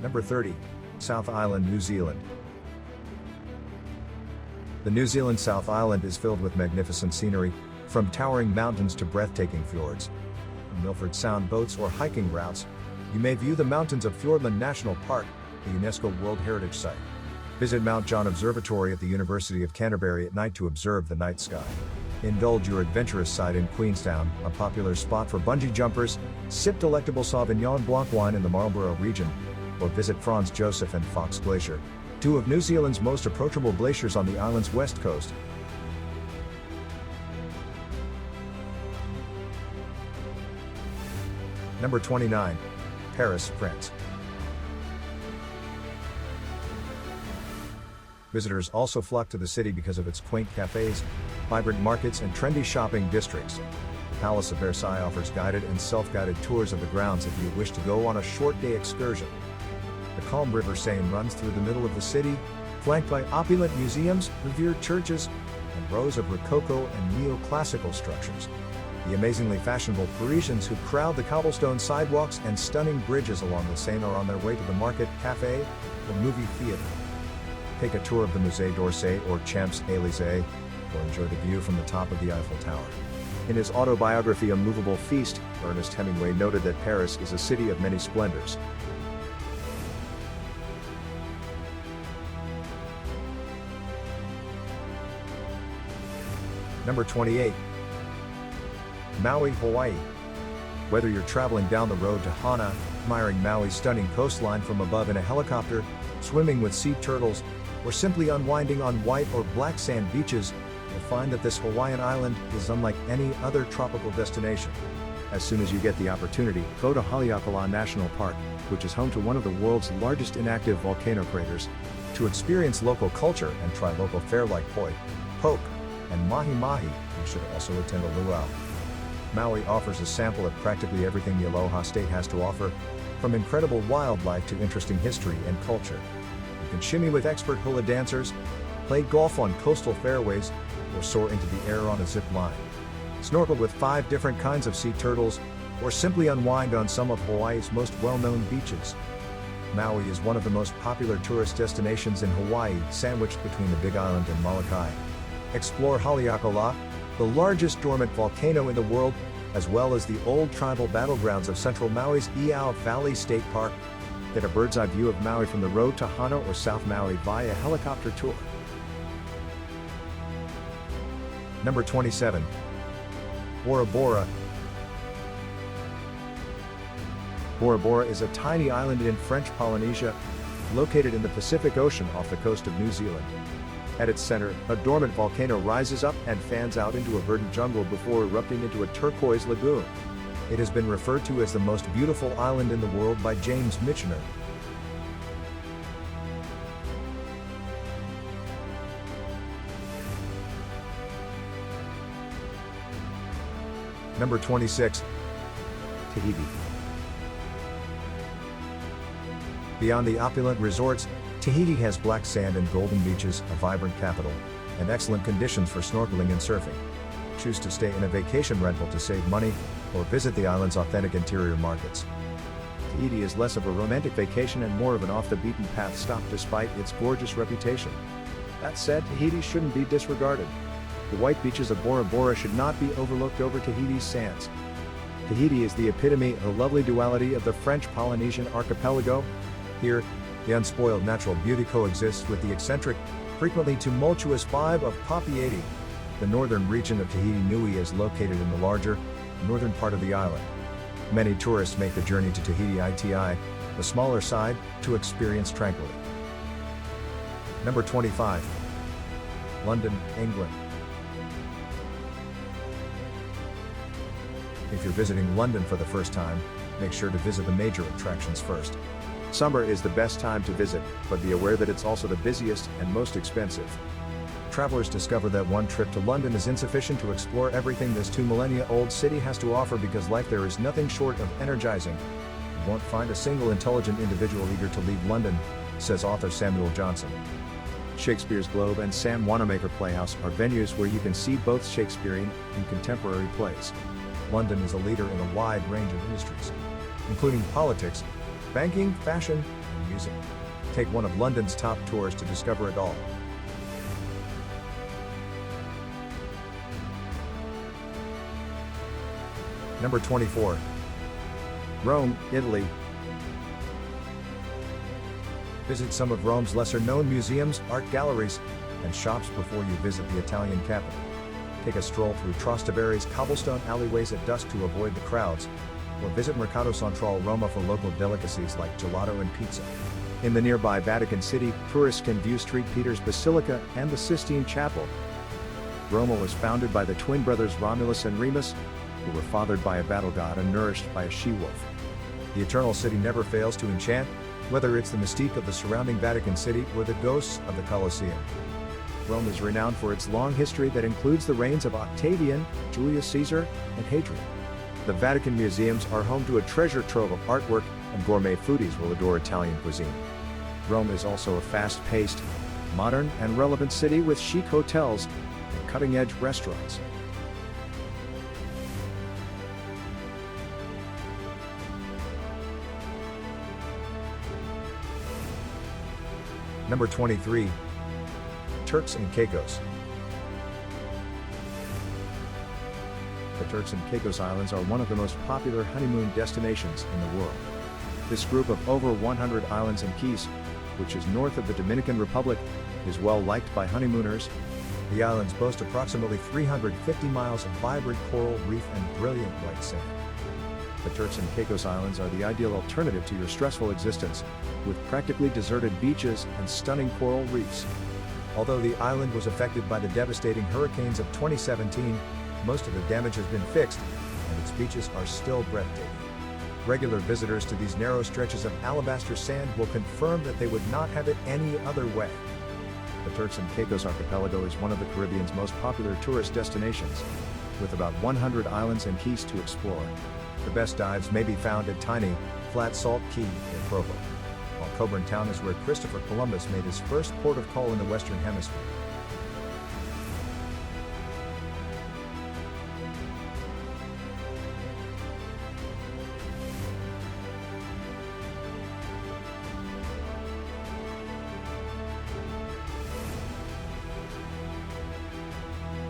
Number 30. South Island, New Zealand. The New Zealand South Island is filled with magnificent scenery, from towering mountains to breathtaking fjords. From Milford Sound boats or hiking routes, you may view the mountains of Fiordland National Park, the UNESCO World Heritage Site. Visit Mount John Observatory at the University of Canterbury at night to observe the night sky. Indulge your adventurous side in Queenstown, a popular spot for bungee jumpers, sip delectable Sauvignon Blanc wine in the Marlborough region, or visit Franz Josef and Fox Glacier, two of New Zealand's most approachable glaciers on the island's west coast. Number 29. Paris, France. Visitors also flock to the city because of its quaint cafes, vibrant markets, and trendy shopping districts. The Palace of Versailles offers guided and self-guided tours of the grounds if you wish to go on a short-day excursion. The calm River Seine runs through the middle of the city, flanked by opulent museums, revered churches, and rows of Rococo and neoclassical structures. The amazingly fashionable Parisians who crowd the cobblestone sidewalks and stunning bridges along the Seine are on their way to the market, cafe, or movie theater. Take a tour of the Musée d'Orsay or Champs-Élysées, or enjoy the view from the top of the Eiffel Tower. In his autobiography A Movable Feast, Ernest Hemingway noted that Paris is a city of many splendors. Number 28. Maui, Hawaii. Whether you're traveling down the road to Hana, admiring Maui's stunning coastline from above in a helicopter, swimming with sea turtles, or simply unwinding on white or black sand beaches, you'll find that this Hawaiian island is unlike any other tropical destination. As soon as you get the opportunity, go to Haleakala National Park, which is home to one of the world's largest inactive volcano craters, to experience local culture and try local fare like poi, poke, and mahi-mahi. You should also attend a luau. Maui offers a sample of practically everything the Aloha State has to offer, from incredible wildlife to interesting history and culture. You can shimmy with expert hula dancers, play golf on coastal fairways, or soar into the air on a zip line. Snorkel with 5 different kinds of sea turtles, or simply unwind on some of Hawaii's most well-known beaches. Maui is one of the most popular tourist destinations in Hawaii, sandwiched between the Big Island and Molokai. Explore Haleakala, the largest dormant volcano in the world, as well as the old tribal battlegrounds of central Maui's Iao Valley State Park. Get a bird's eye view of Maui from the road to Hana or South Maui via helicopter tour. Number 27. Bora Bora. Bora Bora is a tiny island in French Polynesia, located in the Pacific Ocean off the coast of New Zealand. At its center, a dormant volcano rises up and fans out into a verdant jungle before erupting into a turquoise lagoon. It has been referred to as the most beautiful island in the world by James Michener. Number 26. Tahiti. Beyond the opulent resorts, Tahiti has black sand and golden beaches, a vibrant capital, and excellent conditions for snorkeling and surfing. Choose to stay in a vacation rental to save money, or visit the island's authentic interior markets. Tahiti is less of a romantic vacation and more of an off-the-beaten-path stop despite its gorgeous reputation. That said, Tahiti shouldn't be disregarded. The white beaches of Bora Bora should not be overlooked over Tahiti's sands. Tahiti is the epitome of the lovely duality of the French Polynesian archipelago. Here, the unspoiled natural beauty coexists with the eccentric, frequently tumultuous vibe of Papeete. The northern region of Tahiti Nui is located in the larger, northern part of the island. Many tourists make the journey to Tahiti Iti, the smaller side, to experience tranquility. Number 25. London, England. If you're visiting London for the first time, make sure to visit the major attractions first. Summer is the best time to visit, but be aware that it's also the busiest and most expensive. Travelers discover that one trip to London is insufficient to explore everything this 2 millennia-old city has to offer because life there is nothing short of energizing. You won't find a single intelligent individual eager to leave London, says author Samuel Johnson. Shakespeare's Globe and Sam Wanamaker Playhouse are venues where you can see both Shakespearean and contemporary plays. London is a leader in a wide range of industries, including politics, banking, fashion, and amusing. Take one of London's top tours to discover it all. Number 24. Rome, Italy. Visit some of Rome's lesser-known museums, art galleries, and shops before you visit the Italian capital. Take a stroll through Trostavere's cobblestone alleyways at dusk to avoid the crowds, or visit Mercato Centrale Roma for local delicacies like gelato and pizza. In the nearby Vatican City, tourists can view St. Peter's Basilica and the Sistine Chapel. Roma was founded by the twin brothers Romulus and Remus, who were fathered by a battle god and nourished by a she-wolf. The Eternal City never fails to enchant, whether it's the mystique of the surrounding Vatican City or the ghosts of the Colosseum. Rome is renowned for its long history that includes the reigns of Octavian, Julius Caesar, and Hadrian. The Vatican museums are home to a treasure trove of artwork, and gourmet foodies will adore Italian cuisine. Rome is also a fast-paced, modern, and relevant city with chic hotels and cutting-edge restaurants. Number 23. Turks and Caicos. The Turks and Caicos Islands are one of the most popular honeymoon destinations in the world. This group of over 100 islands and keys, which is north of the Dominican Republic, is well liked by honeymooners. The islands boast approximately 350 miles of vibrant coral reef and brilliant white sand. The Turks and Caicos Islands are the ideal alternative to your stressful existence, with practically deserted beaches and stunning coral reefs. Although the island was affected by the devastating hurricanes of 2017, most of the damage has been fixed, and its beaches are still breathtaking. Regular visitors to these narrow stretches of alabaster sand will confirm that they would not have it any other way. The Turks and Caicos Archipelago is one of the Caribbean's most popular tourist destinations, with about 100 islands and keys to explore. The best dives may be found at tiny, flat salt Key in Provo, while Coburn Town is where Christopher Columbus made his first port of call in the Western Hemisphere.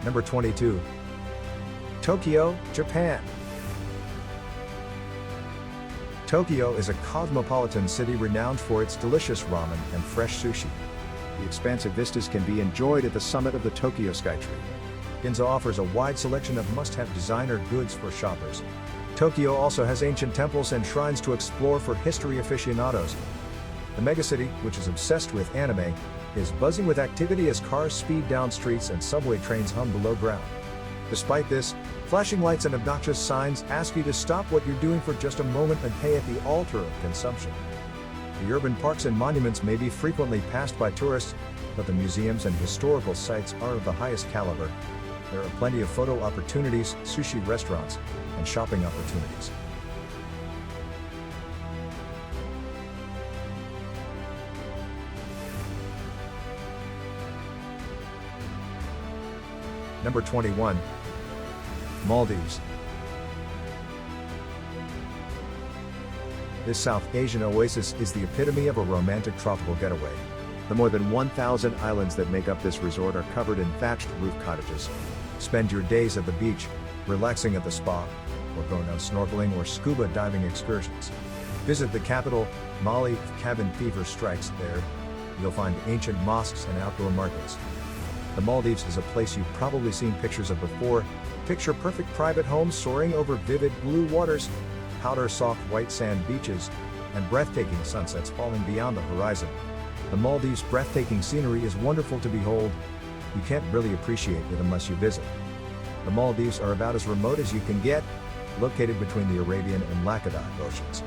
Number 22. Tokyo, Japan. Tokyo is a cosmopolitan city renowned for its delicious ramen and fresh sushi. The expansive vistas can be enjoyed at the summit of the Tokyo Skytree. Ginza offers a wide selection of must-have designer goods for shoppers. Tokyo also has ancient temples and shrines to explore for history aficionados. The megacity, which is obsessed with anime, is buzzing with activity as cars speed down streets and subway trains hum below ground. Despite this, flashing lights and obnoxious signs ask you to stop what you're doing for just a moment and pay at the altar of consumption. The urban parks and monuments may be frequently passed by tourists, but the museums and historical sites are of the highest caliber. There are plenty of photo opportunities, sushi restaurants, and shopping opportunities. Number 21. Maldives. This South Asian oasis is the epitome of a romantic tropical getaway. The more than 1,000 islands that make up this resort are covered in thatched roof cottages. Spend your days at the beach, relaxing at the spa, or go on snorkeling or scuba diving excursions. Visit the capital, Maui. If cabin fever strikes there, you'll find ancient mosques and outdoor markets. The Maldives is a place you've probably seen pictures of before. Picture perfect private homes soaring over vivid blue waters, powder soft white sand beaches, and breathtaking sunsets falling beyond the horizon. The Maldives' breathtaking scenery is wonderful to behold. You can't really appreciate it unless you visit. The Maldives are about as remote as you can get, located between the Arabian and Laccadive Oceans.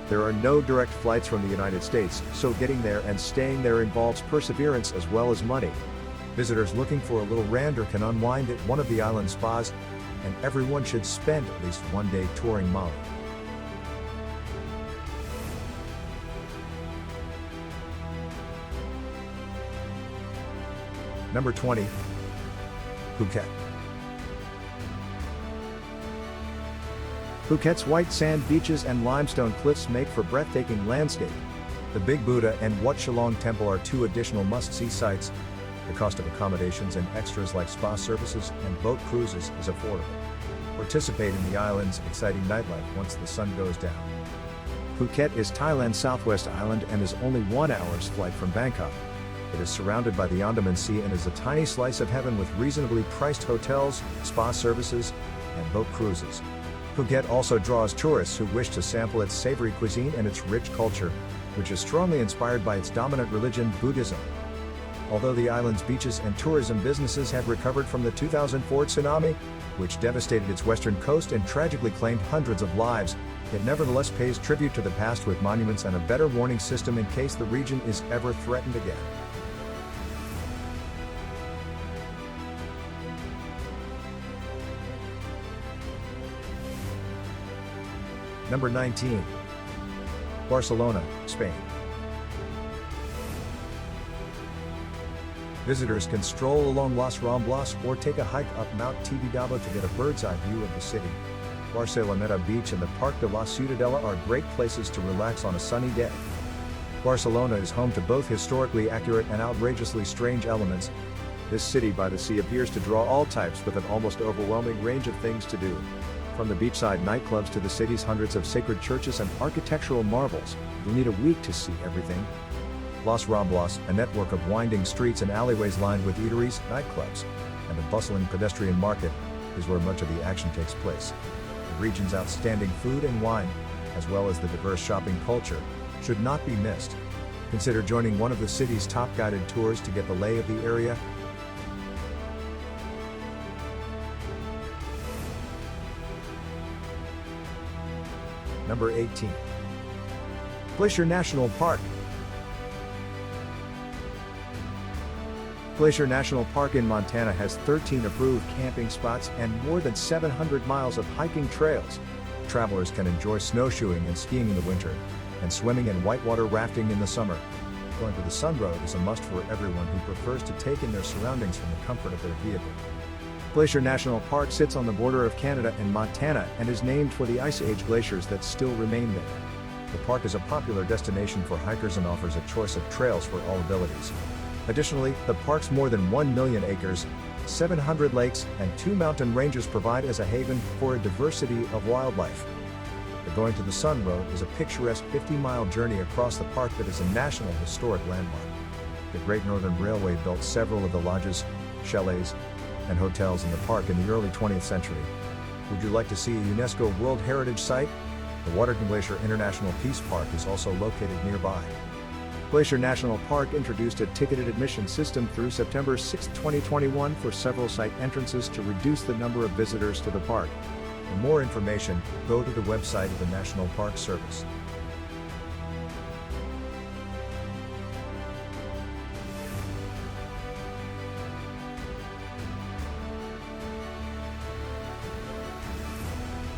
There are no direct flights from the United States, so getting there and staying there involves perseverance as well as money. Visitors looking for a little randor can unwind at one of the island spas, and everyone should spend at least one day touring Maui. Number 20. Phuket. Phuket's white sand beaches and limestone cliffs make for breathtaking landscape. The Big Buddha and Wat Shalong Temple are two additional must-see sites. The cost of accommodations and extras like spa services and boat cruises is affordable. Participate in the island's exciting nightlife once the sun goes down. Phuket is Thailand's southwest island and is only 1 hour's flight from Bangkok. It is surrounded by the Andaman Sea and is a tiny slice of heaven with reasonably priced hotels, spa services, and boat cruises. Phuket also draws tourists who wish to sample its savory cuisine and its rich culture, which is strongly inspired by its dominant religion, Buddhism. Although the island's beaches and tourism businesses have recovered from the 2004 tsunami, which devastated its western coast and tragically claimed hundreds of lives, it nevertheless pays tribute to the past with monuments and a better warning system in case the region is ever threatened again. Number 19. Barcelona, Spain. Visitors can stroll along Las Ramblas or take a hike up Mount Tibidabo to get a bird's-eye view of the city. Barceloneta Beach and the Parc de la Ciutadella are great places to relax on a sunny day. Barcelona is home to both historically accurate and outrageously strange elements. This city by the sea appears to draw all types with an almost overwhelming range of things to do. From the beachside nightclubs to the city's hundreds of sacred churches and architectural marvels, you'll need a week to see everything. Las Ramblas, a network of winding streets and alleyways lined with eateries, nightclubs, and a bustling pedestrian market, is where much of the action takes place. The region's outstanding food and wine, as well as the diverse shopping culture, should not be missed. Consider joining one of the city's top guided tours to get the lay of the area. Number 18. Glacier National Park. Glacier National Park in Montana has 13 approved camping spots and more than 700 miles of hiking trails. Travelers can enjoy snowshoeing and skiing in the winter, and swimming and whitewater rafting in the summer. Going to the Sun Road is a must for everyone who prefers to take in their surroundings from the comfort of their vehicle. Glacier National Park sits on the border of Canada and Montana and is named for the Ice Age glaciers that still remain there. The park is a popular destination for hikers and offers a choice of trails for all abilities. Additionally, the park's more than 1 million acres, 700 lakes, and 2 mountain ranges provide as a haven for a diversity of wildlife. The Going to the Sun Road is a picturesque 50-mile journey across the park that is a National Historic Landmark. The Great Northern Railway built several of the lodges, chalets, and hotels in the park in the early 20th century. Would you like to see a UNESCO World Heritage Site? The Waterton Glacier International Peace Park is also located nearby. Glacier National Park introduced a ticketed admission system through September 6, 2021 for several site entrances to reduce the number of visitors to the park. For more information, go to the website of the National Park Service.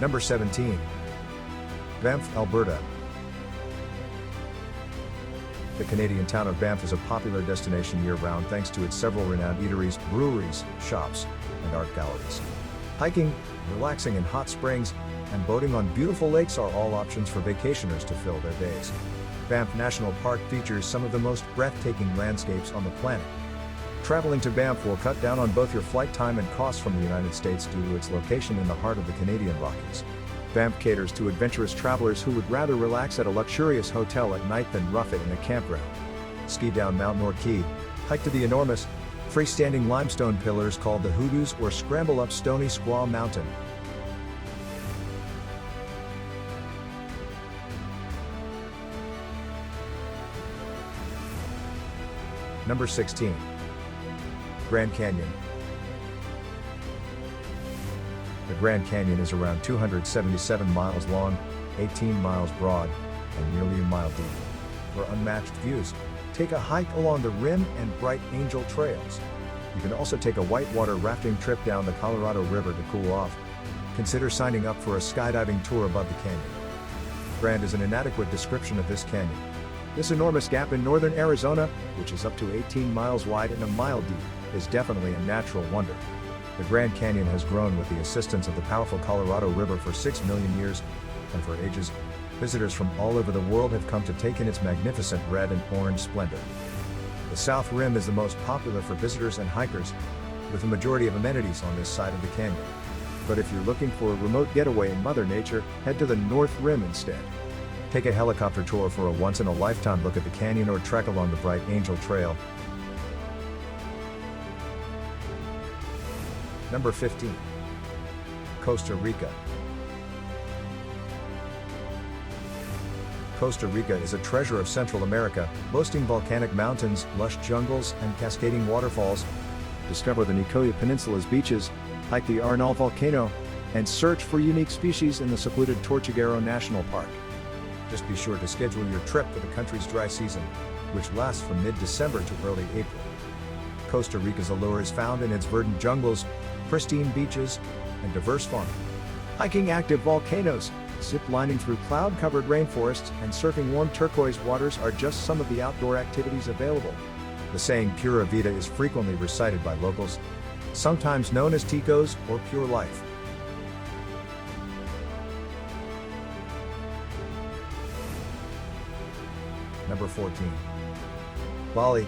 Number 17. Banff, Alberta. The Canadian town of Banff is a popular destination year-round thanks to its several renowned eateries, breweries, shops, and art galleries. Hiking, relaxing in hot springs, and boating on beautiful lakes are all options for vacationers to fill their days. Banff National Park features some of the most breathtaking landscapes on the planet. Traveling to Banff will cut down on both your flight time and costs from the United States due to its location in the heart of the Canadian Rockies. Banff caters to adventurous travelers who would rather relax at a luxurious hotel at night than rough it in a campground. Ski down Mount Norquay, hike to the enormous, freestanding limestone pillars called the Hoodoos, or scramble up Stony Squaw Mountain. Number 16. Grand Canyon. The Grand Canyon is around 277 miles long, 18 miles broad, and nearly a mile deep. For unmatched views, take a hike along the Rim and Bright Angel trails. You can also take a whitewater rafting trip down the Colorado River to cool off. Consider signing up for a skydiving tour above the canyon. Grand is an inadequate description of this canyon. This enormous gap in northern Arizona, which is up to 18 miles wide and a mile deep, is definitely a natural wonder. The Grand Canyon has grown with the assistance of the powerful Colorado River for 6 million years, and for ages, Visitors from all over the world have come to take in its magnificent red and orange splendor. The South Rim is the most popular for visitors and hikers, with the majority of amenities on this side of the canyon. But if you're looking for a remote getaway in Mother Nature, head to the North Rim instead. Take a helicopter tour for a once-in-a-lifetime look at the canyon or trek along the Bright Angel Trail. Number 15. Costa Rica. Costa Rica is a treasure of Central America, boasting volcanic mountains, lush jungles, and cascading waterfalls. Discover the Nicoya Peninsula's beaches, hike the Arnal volcano, and search for unique species in the secluded Tortuguero National Park. Just be sure to schedule your trip for the country's dry season, which lasts from mid-December to early April. Costa Rica's allure is found in its verdant jungles, pristine beaches, and diverse fauna. Hiking active volcanoes, zip-lining through cloud-covered rainforests, and surfing warm turquoise waters are just some of the outdoor activities available. The saying Pura Vida is frequently recited by locals, sometimes known as Ticos or Pure Life. Number 14. Bali.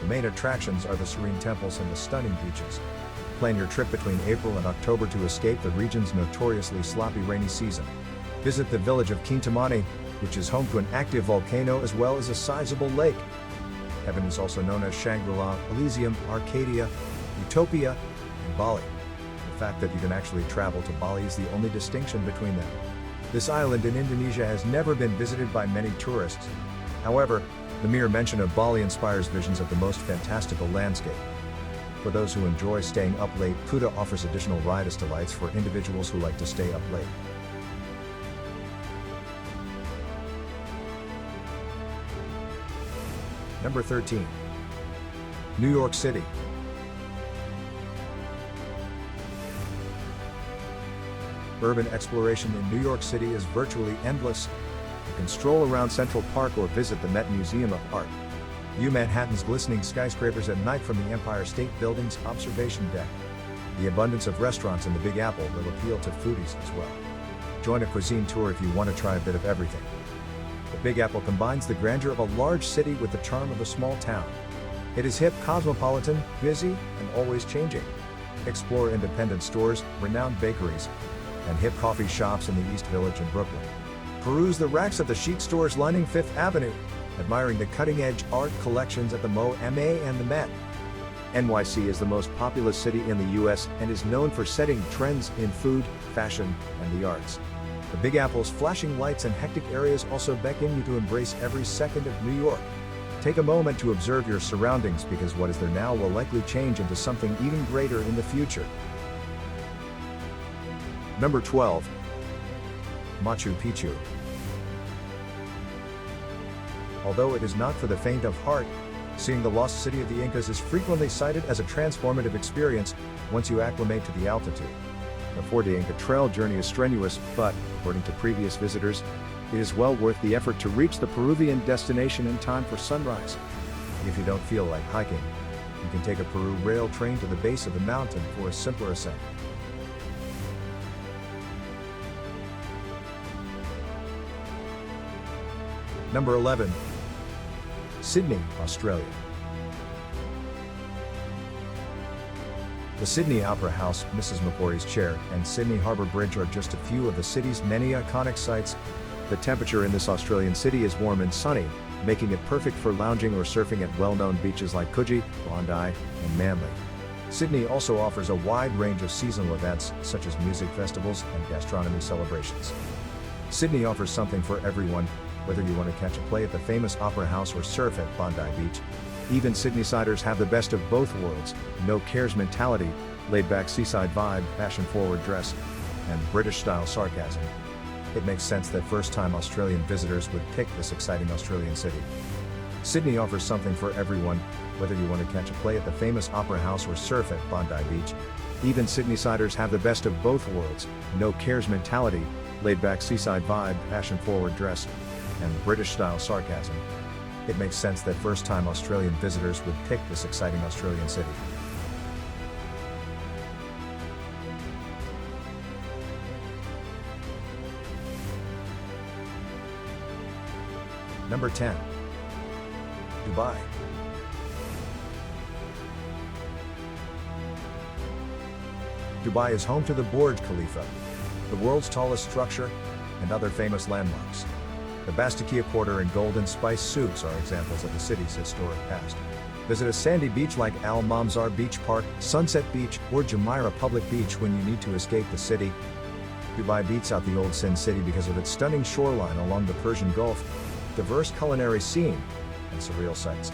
The main attractions are the serene temples and the stunning beaches. Plan your trip between April and October to escape the region's notoriously sloppy rainy season. Visit the village of Kintamani, which is home to an active volcano as well as a sizable lake. Heaven is also known as Shangri-La, Elysium, Arcadia, Utopia, and Bali. The fact that you can actually travel to Bali is the only distinction between them. This island in Indonesia has never been visited by many tourists. However, the mere mention of Bali inspires visions of the most fantastical landscape. For those who enjoy staying up late, Kuta offers additional rides delights for individuals who like to stay up late. Number 13. New York City. Urban exploration in New York City is virtually endless. You can stroll around Central Park or visit the Met Museum of Art. View Manhattan's glistening skyscrapers at night from the Empire State Building's observation deck. The abundance of restaurants in the Big Apple will appeal to foodies as well. Join a cuisine tour if you want to try a bit of everything. The Big Apple combines the grandeur of a large city with the charm of a small town. It is hip, cosmopolitan, busy, and always changing. Explore independent stores, renowned bakeries, and hip coffee shops in the East Village in Brooklyn. Peruse the racks at the chic stores lining Fifth Avenue, admiring the cutting-edge art collections at the MoMA and the Met. NYC is the most populous city in the US and is known for setting trends in food, fashion, and the arts. The Big Apple's flashing lights and hectic areas also beckon you to embrace every second of New York. Take a moment to observe your surroundings because what is there now will likely change into something even greater in the future. Number 12. Machu Picchu. Although it is not for the faint of heart, seeing the lost city of the Incas is frequently cited as a transformative experience once you acclimate to the altitude. The 4-day Inca Trail journey is strenuous, but, according to previous visitors, it is well worth the effort to reach the Peruvian destination in time for sunrise. If you don't feel like hiking, you can take a Peru rail train to the base of the mountain for a simpler ascent. Number 11. Sydney, Australia. The Sydney Opera House, Mrs. Macquarie's Chair, and Sydney Harbour Bridge are just a few of the city's many iconic sights. The temperature in this Australian city is warm and sunny, making it perfect for lounging or surfing at well-known beaches like Coogee, Bondi, and Manly. Sydney also offers a wide range of seasonal events, such as music festivals and gastronomy celebrations. Sydney offers something for everyone, whether you want to catch a play at the famous Opera House or surf at Bondi Beach. Even Sydneysiders have the best of both worlds: no cares mentality, laid-back seaside vibe, fashion-forward dress, and British-style sarcasm. It makes sense that first-time Australian visitors would pick this exciting Australian city. Sydney offers something for everyone, whether you want to catch a play at the famous Opera House or surf at Bondi Beach. Even Sydneysiders have the best of both worlds: no cares mentality, laid-back seaside vibe, fashion-forward dress, and British-style sarcasm. It makes sense that first-time Australian visitors would pick this exciting Australian city. Number 10. Dubai. Dubai is home to the Burj Khalifa, the world's tallest structure, and other famous landmarks. The Bastakia Quarter and Golden Spice souks are examples of the city's historic past. Visit a sandy beach like Al Mamzar Beach Park, Sunset Beach, or Jumeirah Public Beach when you need to escape the city. Dubai beats out the old Sin City because of its stunning shoreline along the Persian Gulf, diverse culinary scene, and surreal sights.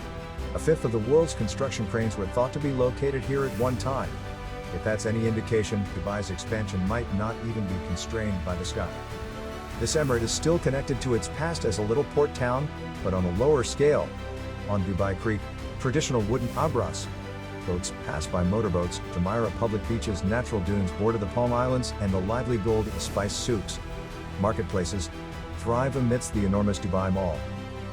A fifth of the world's construction cranes were thought to be located here at one time. If that's any indication, Dubai's expansion might not even be constrained by the sky. This emirate is still connected to its past as a little port town, but on a lower scale. On Dubai Creek, traditional wooden abras boats pass by motorboats, Jumeirah Public Beach's natural dunes border the Palm Islands, and the lively gold spice souks. Marketplaces thrive amidst the enormous Dubai Mall.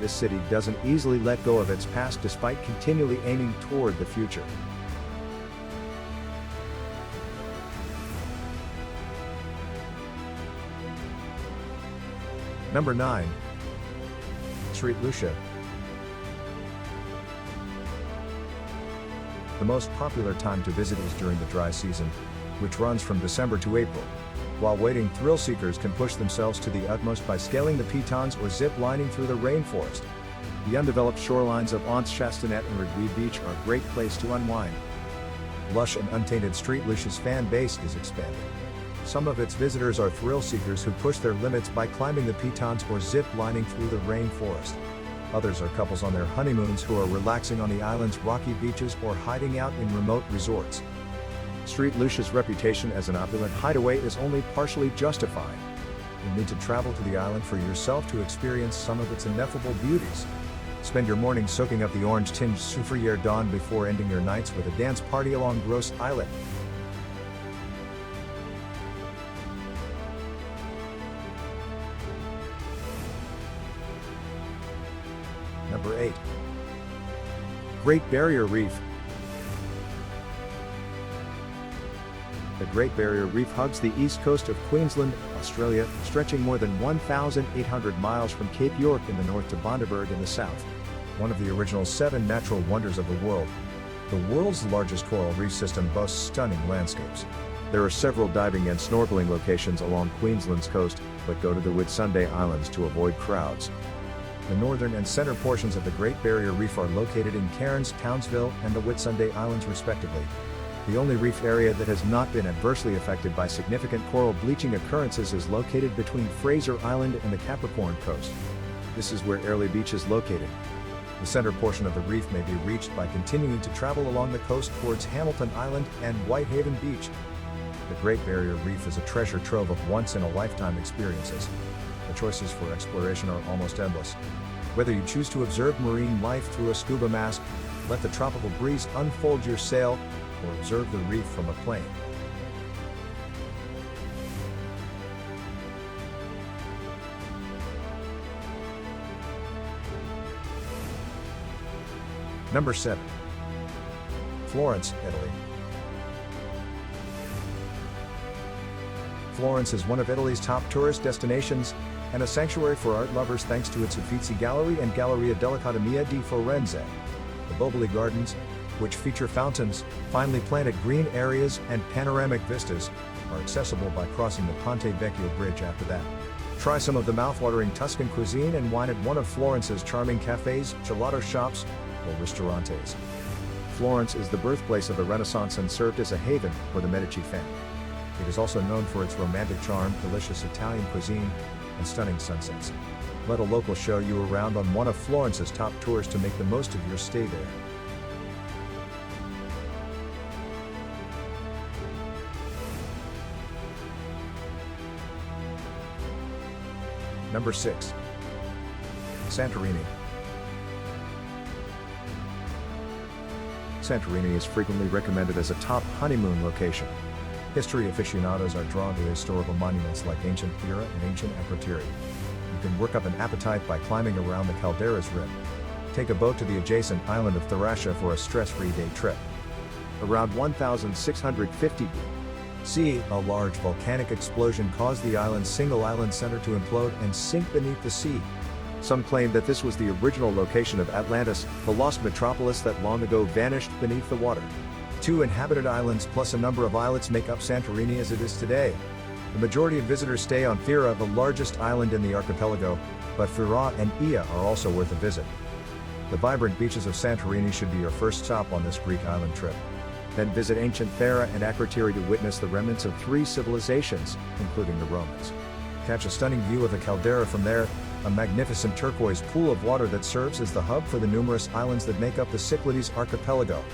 This city doesn't easily let go of its past despite continually aiming toward the future. Number 9. St. Lucia. The most popular time to visit is during the dry season, which runs from December to April. While waiting, thrill seekers can push themselves to the utmost by scaling the pitons or zip lining through the rainforest. The undeveloped shorelines of Anse Chastanet and Redoué Beach are a great place to unwind. Lush and untainted St. Lucia's fan base is expanding. Some of its visitors are thrill seekers who push their limits by climbing the pitons or zip lining through the rainforest. Others are couples on their honeymoons who are relaxing on the island's rocky beaches or hiding out in remote resorts. St. Lucia's reputation as an opulent hideaway is only partially justified. You'll need to travel to the island for yourself to experience some of its ineffable beauties. Spend your morning soaking up the orange-tinged Soufriere dawn before ending your nights with a dance party along Grosse Islet. Number 8. Great Barrier Reef. The Great Barrier Reef hugs the east coast of Queensland, Australia, stretching more than 1,800 miles from Cape York in the north to Bundaberg in the south. One of the original 7 natural wonders of the world, the world's largest coral reef system boasts stunning landscapes. There are several diving and snorkeling locations along Queensland's coast, but go to the Whitsunday Islands to avoid crowds. The northern and center portions of the Great Barrier Reef are located in Cairns, Townsville, and the Whitsunday Islands respectively. The only reef area that has not been adversely affected by significant coral bleaching occurrences is located between Fraser Island and the Capricorn Coast. This is where Airlie Beach is located. The center portion of the reef may be reached by continuing to travel along the coast towards Hamilton Island and Whitehaven Beach. The Great Barrier Reef is a treasure trove of once-in-a-lifetime experiences. The choices for exploration are almost endless. Whether you choose to observe marine life through a scuba mask, let the tropical breeze unfold your sail, or observe the reef from a plane. Number 7. Florence, Italy. Florence is one of Italy's top tourist destinations, and a sanctuary for art lovers thanks to its Uffizi Gallery and Galleria dell'Accademia di Firenze. The Boboli Gardens, which feature fountains, finely planted green areas, and panoramic vistas, are accessible by crossing the Ponte Vecchio Bridge after that. Try some of the mouthwatering Tuscan cuisine and wine at one of Florence's charming cafes, gelato shops, or restaurantes. Florence is the birthplace of the Renaissance and served as a haven for the Medici family. It is also known for its romantic charm, delicious Italian cuisine, and stunning sunsets. Let a local show you around on one of Florence's top tours to make the most of your stay there. Number 6. Santorini. Santorini is frequently recommended as a top honeymoon location. History aficionados are drawn to historical monuments like ancient Pira and ancient Akrotiri. You can work up an appetite by climbing around the Caldera's Rim. Take a boat to the adjacent island of Tharasha for a stress-free day trip. Around 1650 BC, a large volcanic explosion caused the island's single island center to implode and sink beneath the sea. Some claim that this was the original location of Atlantis, the lost metropolis that long ago vanished beneath the water. 2 inhabited islands plus a number of islets make up Santorini as it is today. The majority of visitors stay on Thera, the largest island in the archipelago, but Fira and Ia are also worth a visit. The vibrant beaches of Santorini should be your first stop on this Greek island trip. Then visit ancient Thera and Akrotiri to witness the remnants of 3 civilizations, including the Romans. Catch a stunning view of the caldera from there, a magnificent turquoise pool of water that serves as the hub for the numerous islands that make up the Cyclades archipelago.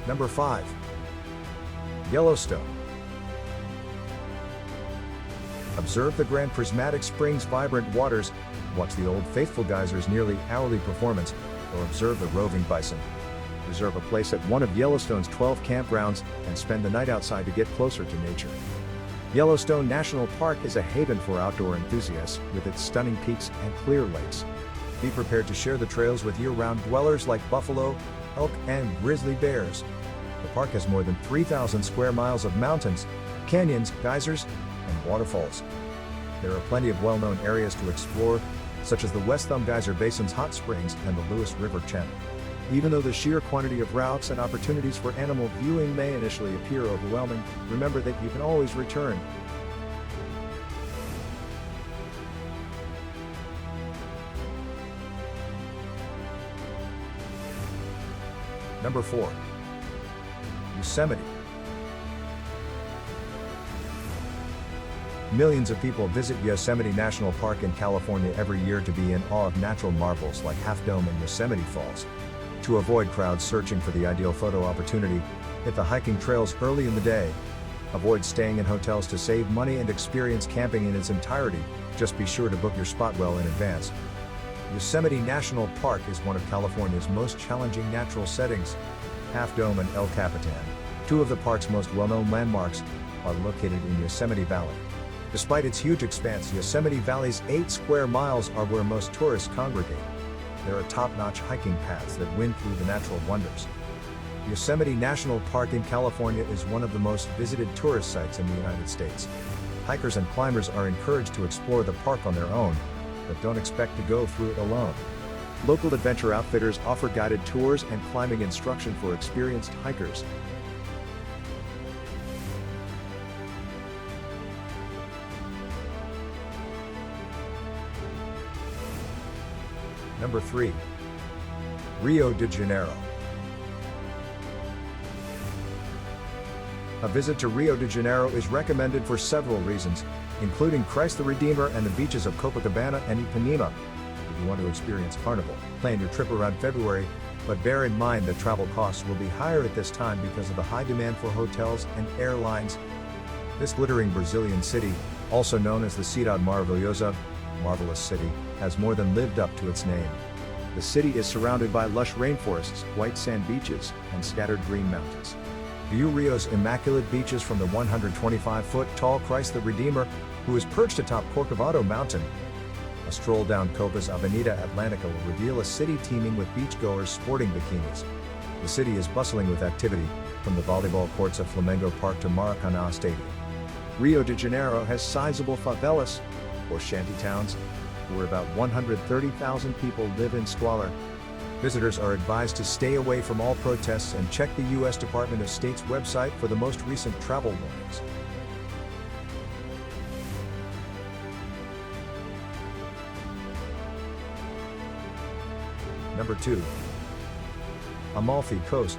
Number 5. Yellowstone. Observe the grand prismatic spring's vibrant waters, watch the Old Faithful geysers' nearly hourly performance, or observe the roving bison. Reserve a place at one of Yellowstone's 12 campgrounds and spend the night outside to get closer to nature. Yellowstone National Park is a haven for outdoor enthusiasts, with its stunning peaks and clear lakes. Be prepared to share the trails with year-round dwellers like buffalo, elk, and grizzly bears. The park has more than 3,000 square miles of mountains, canyons, geysers, and waterfalls. There are plenty of well-known areas to explore, such as the West Thumb Geyser Basin's hot springs and the Lewis River channel. Even though the sheer quantity of routes and opportunities for animal viewing may initially appear overwhelming, remember that you can always return. Number 4. Yosemite. Millions of people visit Yosemite National Park in California every year to be in awe of natural marvels like Half Dome and Yosemite Falls. To avoid crowds searching for the ideal photo opportunity, hit the hiking trails early in the day. Avoid staying in hotels to save money and experience camping in its entirety. Just be sure to book your spot well in advance. Yosemite National Park is one of California's most challenging natural settings. Half Dome and El Capitan, 2 of the park's most well-known landmarks, are located in Yosemite Valley. Despite its huge expanse, Yosemite Valley's 8 square miles are where most tourists congregate. There are top-notch hiking paths that wind through the natural wonders. Yosemite National Park in California is one of the most visited tourist sites in the United States. Hikers and climbers are encouraged to explore the park on their own, but don't expect to go through it alone. Local adventure outfitters offer guided tours and climbing instruction for experienced hikers. Number 3. Rio de Janeiro. A visit to Rio de Janeiro is recommended for several reasons, including Christ the Redeemer and the beaches of Copacabana and Ipanema. If you want to experience Carnival, plan your trip around February, but bear in mind that travel costs will be higher at this time because of the high demand for hotels and airlines. This glittering Brazilian city, also known as the Cidade Maravilhosa, Marvelous City, has more than lived up to its name. The city is surrounded by lush rainforests, white sand beaches, and scattered green mountains. View Rio's immaculate beaches from the 125-foot-tall Christ the Redeemer, who is perched atop Corcovado Mountain. A stroll down Copa's Avenida Atlantica will reveal a city teeming with beachgoers sporting bikinis. The city is bustling with activity, from the volleyball courts of Flamengo Park to Maracanã Stadium. Rio de Janeiro has sizable favelas, or shantytowns, where about 130,000 people live in squalor. Visitors are advised to stay away from all protests and check the U.S. Department of State's website for the most recent travel warnings. Number 2. Amalfi Coast.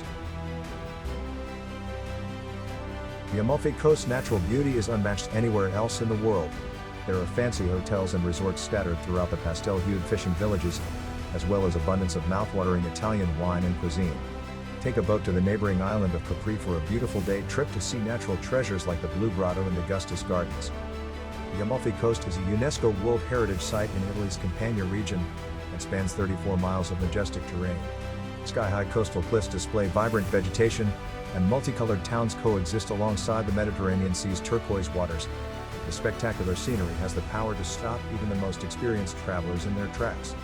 The Amalfi Coast's natural beauty is unmatched anywhere else in the world. There are fancy hotels and resorts scattered throughout the pastel-hued fishing villages, as well as abundance of mouth-watering Italian wine and cuisine. Take a boat to the neighboring island of Capri for a beautiful day trip to see natural treasures like the Blue Grotto and the Gustus Gardens. The Amalfi Coast is a UNESCO World Heritage Site in Italy's Campania region and spans 34 miles of majestic terrain. Sky-high coastal cliffs display vibrant vegetation, and multicolored towns coexist alongside the Mediterranean Sea's turquoise waters. The spectacular scenery has the power to stop even the most experienced travelers in their tracks.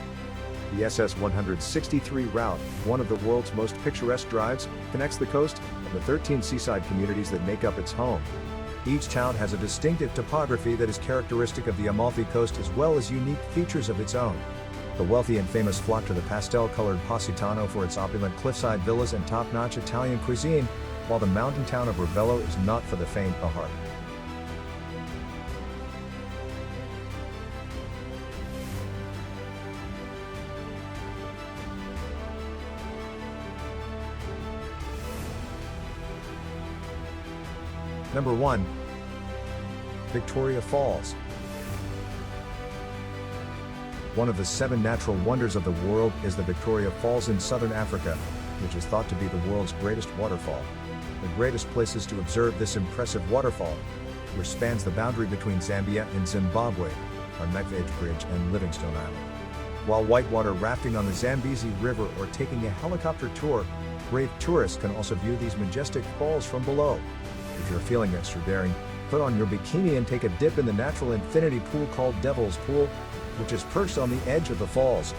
The SS-163 route, one of the world's most picturesque drives, connects the coast and the 13 seaside communities that make up its home. Each town has a distinctive topography that is characteristic of the Amalfi Coast as well as unique features of its own. The wealthy and famous flock to the pastel-colored Positano for its opulent cliffside villas and top-notch Italian cuisine, while the mountain town of Ravello is not for the faint of heart. Number 1. Victoria Falls. One of the 7 natural wonders of the world is the Victoria Falls in southern Africa, which is thought to be the world's greatest waterfall. The greatest places to observe this impressive waterfall, which spans the boundary between Zambia and Zimbabwe, are Knife Edge Bridge and Livingstone Island. While whitewater rafting on the Zambezi River or taking a helicopter tour, brave tourists can also view these majestic falls from below. If you're feeling extra daring, put on your bikini and take a dip in the natural infinity pool called Devil's Pool, which is perched on the edge of the falls.